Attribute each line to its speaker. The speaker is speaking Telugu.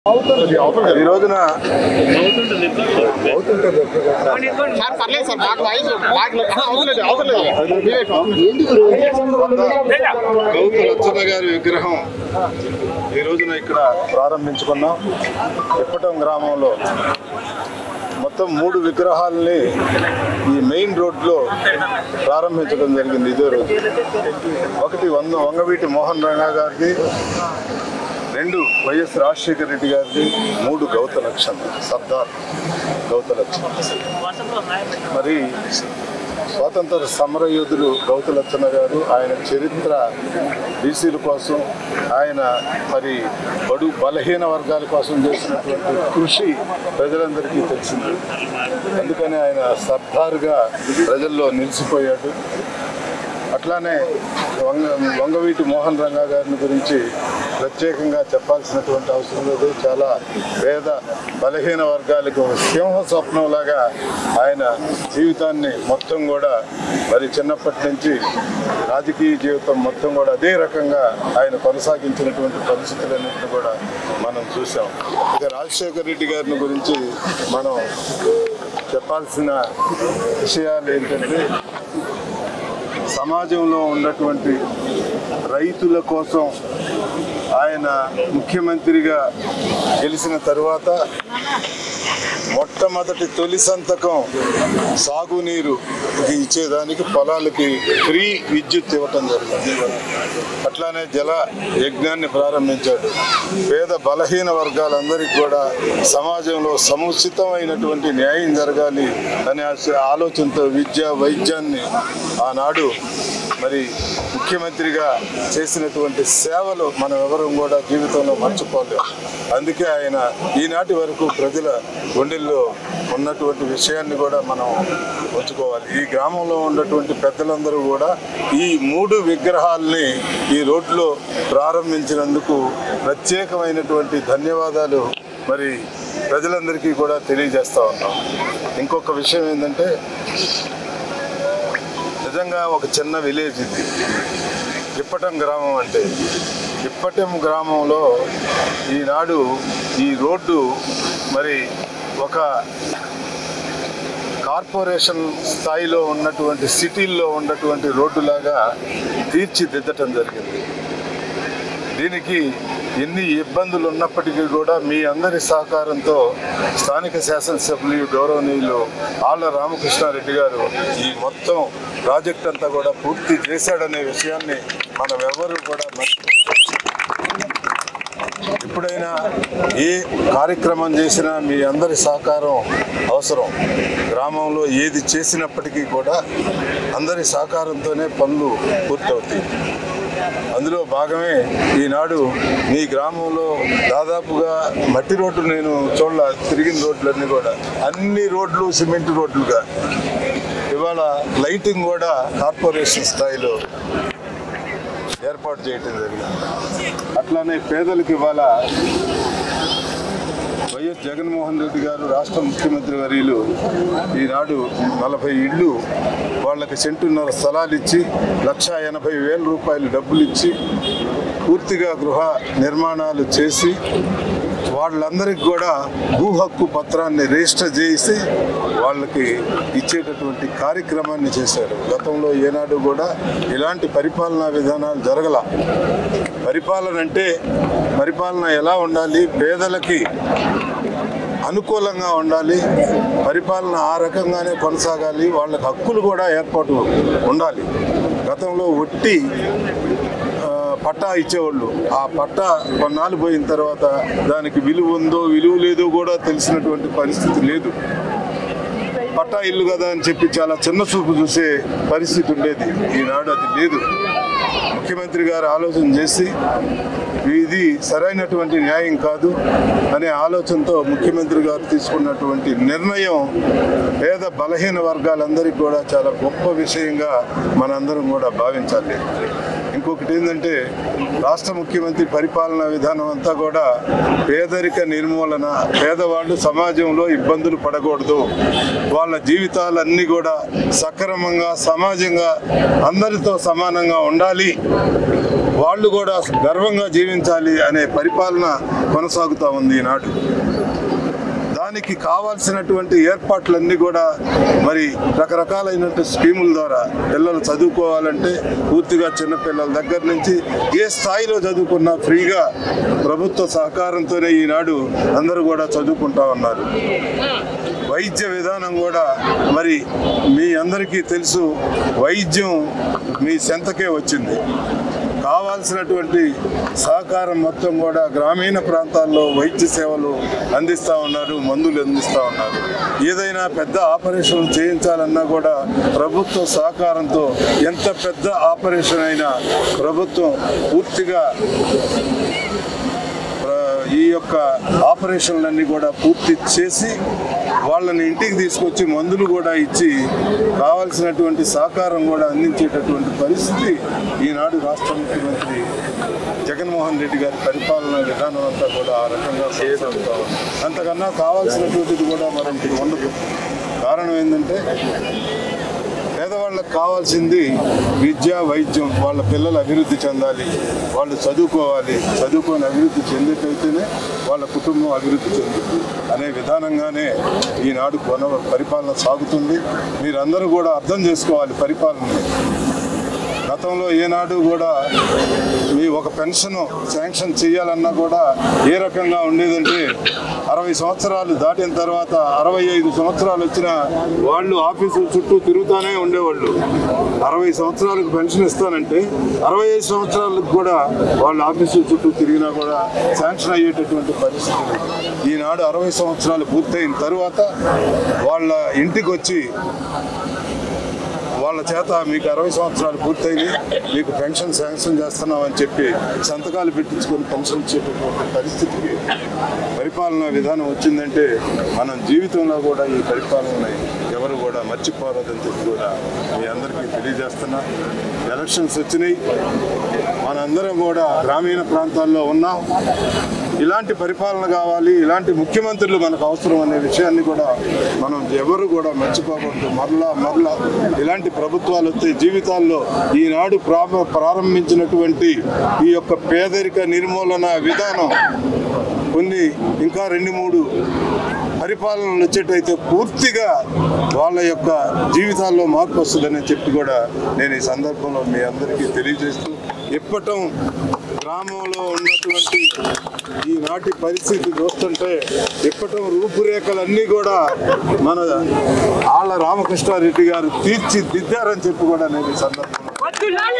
Speaker 1: ఈ రోజున గౌతు గారి విగ్రహం ఈ రోజున ఇక్కడ ప్రారంభించుకున్నాం. ఇప్పటం గ్రామంలో మొత్తం 3 విగ్రహాలని ఈ మెయిన్ రోడ్లో ప్రారంభించడం జరిగింది. ఇదే రోజు ఒకటి వంగవీటి మోహన్ రంగా గారిది, 2 వైఎస్ రాజశేఖర రెడ్డి గారిది, 3 గౌత లక్ష్మణ్ సర్దార్ గౌత లక్ష్మణ్. మరి స్వాతంత్ర సమర యోధులు గౌత లక్ష్మణ గారు, ఆయన చరిత్ర బీసీల కోసం, ఆయన మరి బలహీన వర్గాల కోసం చేసినటువంటి కృషి ప్రజలందరికీ తెలిసింది. అందుకని ఆయన సర్దార్గా ప్రజల్లో నిలిచిపోయాడు. అట్లానే వంగవీటి మోహన్ రంగా గారిని గురించి ప్రత్యేకంగా చెప్పాల్సినటువంటి అవసరం లేదు. చాలా పేద బలహీన వర్గాలకు సింహ స్వప్నంలాగా ఆయన జీవితాన్ని మొత్తం కూడా మరి చిన్నప్పటి నుంచి రాజకీయ జీవితం మొత్తం కూడా అదే రకంగా ఆయన కొనసాగించినటువంటి పరిస్థితులన్నింటినీ కూడా మనం చూసాం. ఇక రాజశేఖర రెడ్డి గారిని గురించి మనం చెప్పాల్సిన విషయాలు ఏంటంటే, సమాజంలో ఉన్నటువంటి రైతుల కోసం ఆయన ముఖ్యమంత్రిగా గెలిచిన తర్వాత మొట్టమొదటి తొలి సంతకం సాగునీరు ఇచ్చేదానికి పొలాలకి ఫ్రీ విద్యుత్ ఇవ్వటం జరిగింది. అట్లానే జల యజ్ఞాన్ని ప్రారంభించాడు. పేద బలహీన వర్గాలందరికీ కూడా సమాజంలో సముచితమైనటువంటి న్యాయం జరగాలి అనే ఆలోచనతో విద్య వైద్యాన్ని ఆనాడు మరి ముఖ్యమంత్రిగా చేసినటువంటి సేవలు మనం ఎవరూ కూడా జీవితంలో మర్చిపోలేము. అందుకే ఆయన ఈనాటి వరకు ప్రజల గుండెల్లో ఉన్నటువంటి విషయాన్ని కూడా మనం ఉంచుకోవాలి. ఈ గ్రామంలో ఉన్నటువంటి పెద్దలందరూ కూడా ఈ 3 విగ్రహాలని ఈ రోడ్లో ప్రారంభించినందుకు ప్రత్యేకమైనటువంటి ధన్యవాదాలు మరి ప్రజలందరికీ కూడా తెలియజేస్తూ ఉన్నాం. ఇంకొక విషయం ఏంటంటే, నిజంగా ఒక చిన్న విలేజ్ ఇది ఇప్పటం గ్రామం. అంటే ఇప్పటం గ్రామంలో ఈనాడు ఈ రోడ్డు మరి ఒక కార్పొరేషన్ స్థాయిలో ఉన్నటువంటి సిటీల్లో ఉన్నటువంటి రోడ్డులాగా తీర్చిదిద్దటం జరిగింది. దీనికి ఎన్ని ఇబ్బందులు ఉన్నప్పటికీ కూడా మీ అందరి సహకారంతో స్థానిక శాసనసభ్యులు గౌరవనీయులు ఆళ్ల రామకృష్ణారెడ్డి గారు ఈ మొత్తం ప్రాజెక్ట్ అంతా కూడా పూర్తి చేశాడనే విషయాన్ని మనం ఎవరు కూడా ఎప్పుడైనా ఏ కార్యక్రమం చేసినా మీ అందరి సహకారం అవసరం. గ్రామంలో ఏది చేసినప్పటికీ కూడా అందరి సహకారంతోనే పనులు పూర్తవుతాయి. అందులో భాగమే ఈనాడు మీ గ్రామంలో దాదాపుగా మట్టి రోడ్లు నేను తిరిగిన రోడ్లన్నీ కూడా అన్ని రోడ్లు సిమెంట్ రోడ్లుగా, ఇవాళ లైటింగ్ కూడా కార్పొరేషన్ స్థాయిలో ఏర్పాటు చేయటం జరిగింది. అట్లానే పేదలకు ఇవాళ వైఎస్ జగన్మోహన్ రెడ్డి గారు రాష్ట్ర ముఖ్యమంత్రి వర్యులు ఈనాడు 40 ఇళ్ళు వాళ్ళకి సెంటున్నర స్థలాలు ఇచ్చి 1,80,000 రూపాయలు డబ్బులు ఇచ్చి పూర్తిగా గృహ నిర్మాణాలు చేసి వాళ్ళందరికీ కూడా భూ హక్కు పత్రాన్ని రిజిస్టర్ చేసి వాళ్ళకి ఇచ్చేటటువంటి కార్యక్రమాన్ని చేశారు. గతంలో ఏనాడు కూడా ఇలాంటి పరిపాలనా విధానాలు జరగల. పరిపాలన అంటే పరిపాలన ఎలా ఉండాలి, పేదలకి అనుకూలంగా ఉండాలి, పరిపాలన ఆ రకంగానే కొనసాగాలి, వాళ్ళకి హక్కులు కూడా ఏర్పాటు ఉండాలి. గతంలో ఒట్టి పట్టా ఇచ్చేవాళ్ళు, ఆ పట్టా కొన్నాళ్ళు పోయిన తర్వాత దానికి విలువ ఉందో విలువ లేదో కూడా తెలిసినటువంటి పరిస్థితి లేదు. పట్టా ఇల్లు కదా అని చెప్పి చాలా చిన్న చూపు చూసే పరిస్థితి ఉండేది. ఈనాడు అది లేదు. ముఖ్యమంత్రి గారు ఆలోచన చేసి ఇది సరైనటువంటి న్యాయం కాదు అనే ఆలోచనతో ముఖ్యమంత్రి గారు తీసుకున్నటువంటి నిర్ణయం పేద బలహీన వర్గాలందరికీ కూడా చాలా గొప్ప విషయంగా మనందరం కూడా భావించాలి. ఇంకొకటి ఏంటంటే, రాష్ట్ర ముఖ్యమంత్రి పరిపాలనా విధానం అంతా కూడా పేదరిక నిర్మూలన, పేదవాళ్ళు సమాజంలో ఇబ్బందులు పడకూడదు, వాళ్ళ జీవితాలన్నీ కూడా సక్రమంగా సమాజంగా అందరితో సమానంగా ఉండాలి, వాళ్ళు కూడా గర్వంగా జీవించాలి అనే పరిపాలన కొనసాగుతూ ఉంది ఈనాడు. దానికి కావాల్సినటువంటి ఏర్పాట్లన్నీ కూడా మరి రకరకాలైనటువంటి స్కీముల ద్వారా పిల్లలు చదువుకోవాలంటే పూర్తిగా చిన్నపిల్లల దగ్గర నుంచి ఏ స్థాయిలో చదువుకున్నా ఫ్రీగా ప్రభుత్వ సహకారంతోనే ఈనాడు అందరూ కూడా చదువుకుంటా ఉన్నారు. వైద్య విధానం కూడా మరి మీ అందరికీ తెలుసు, వైద్యం మీ చెంతకే వచ్చింది. కావాల్సినటువంటి సహకారం మొత్తం కూడా గ్రామీణ ప్రాంతాల్లో వైద్య సేవలు అందిస్తూ ఉన్నారు, మందులు అందిస్తూ ఉన్నారు. ఏదైనా పెద్ద ఆపరేషన్ చేయించాలన్నా కూడా ప్రభుత్వ సహకారంతో ఎంత పెద్ద ఆపరేషన్ అయినా ప్రభుత్వం పూర్తిగా ఈ యొక్క ఆపరేషన్లన్నీ కూడా పూర్తి చేసి వాళ్ళని ఇంటికి తీసుకొచ్చి మందులు కూడా ఇచ్చి కావాల్సినటువంటి సహకారం కూడా అందించేటటువంటి పరిస్థితి ఈనాడు రాష్ట్ర ముఖ్యమంత్రి జగన్మోహన్ రెడ్డి గారి పరిపాలన విధానం అంతా కూడా ఆ రకంగా చేయగలుగుతా ఉంది. అంతకన్నా కావాల్సినటువంటిది కూడా మరొకటి ఉండదు. కారణం ఏంటంటే పేదవాళ్ళకి కావాల్సింది విద్య, వైద్యం. వాళ్ళ పిల్లలు అభివృద్ధి చెందాలి, వాళ్ళు చదువుకోవాలి, చదువుకొని అభివృద్ధి చెందేటైతేనే వాళ్ళ కుటుంబం అభివృద్ధి చెందుతుంది అనే విధానంగానే ఈనాడు పరిపాలన సాగుతుంది. మీరందరూ కూడా అర్థం చేసుకోవాలి పరిపాలన. గతంలో ఏనాడు కూడా మీ ఒక పెన్షన్ శాంక్షన్ చేయాలన్నా కూడా ఏ రకంగా ఉండేదంటే 60 సంవత్సరాలు దాటిన తర్వాత 65 సంవత్సరాలు వచ్చిన వాళ్ళు ఆఫీసుల చుట్టూ తిరుగుతూనే ఉండేవాళ్ళు. 60 సంవత్సరాలకు పెన్షన్ ఇస్తానంటే 65 సంవత్సరాలకు కూడా వాళ్ళు ఆఫీసుల చుట్టూ తిరిగినా కూడా శాంక్షన్ అయ్యేటటువంటి పరిస్థితి. ఈనాడు 60 సంవత్సరాలు పూర్తయిన తర్వాత వాళ్ళ ఇంటికి వచ్చి వాళ్ళ చేత మీకు 60 సంవత్సరాలు పూర్తయింది, మీకు పెన్షన్ శాంక్షన్ చేస్తున్నామని చెప్పి సంతకాలు పెట్టించుకొని పెన్షన్ ఇచ్చేటటువంటి పరిస్థితికి పరిపాలనా విధానం వచ్చిందంటే మనం జీవితంలో కూడా ఈ పరిపాలనని ఎవరు కూడా మర్చిపోరాదని చెప్పి కూడా మీ అందరికీ తెలియజేస్తున్నా. ఎలక్షన్స్ వచ్చినాయి, మనందరం కూడా గ్రామీణ ప్రాంతాల్లో ఉన్నాం. ఇలాంటి పరిపాలన కావాలి, ఇలాంటి ముఖ్యమంత్రులు మనకు అవసరం అనే విషయాన్ని కూడా మనం ఎవరు కూడా మర్చిపోకూడదు. మరలా ఇలాంటి ప్రభుత్వాలు వస్తే జీవితాల్లో ఈనాడు ప్రారంభించినటువంటి ఈ యొక్క పేదరిక నిర్మూలన విధానం కొన్ని ఇంకా 2-3 పరిపాలనలు వచ్చేటైతే పూర్తిగా వాళ్ళ యొక్క జీవితాల్లో మార్పు వస్తుందని చెప్పి కూడా నేను ఈ సందర్భంలో మీ అందరికీ తెలియజేస్తూ, ఇప్పటం గ్రామంలో ఉన్నటువంటి ఈనాటి పరిస్థితి చూస్తుంటే ఇప్పటం రూపురేఖలన్నీ కూడా మన ఆళ్ళ రామకృష్ణారెడ్డి గారు తీర్చిదిద్దారని చెప్పి కూడా నేను ఈ సందర్భంలో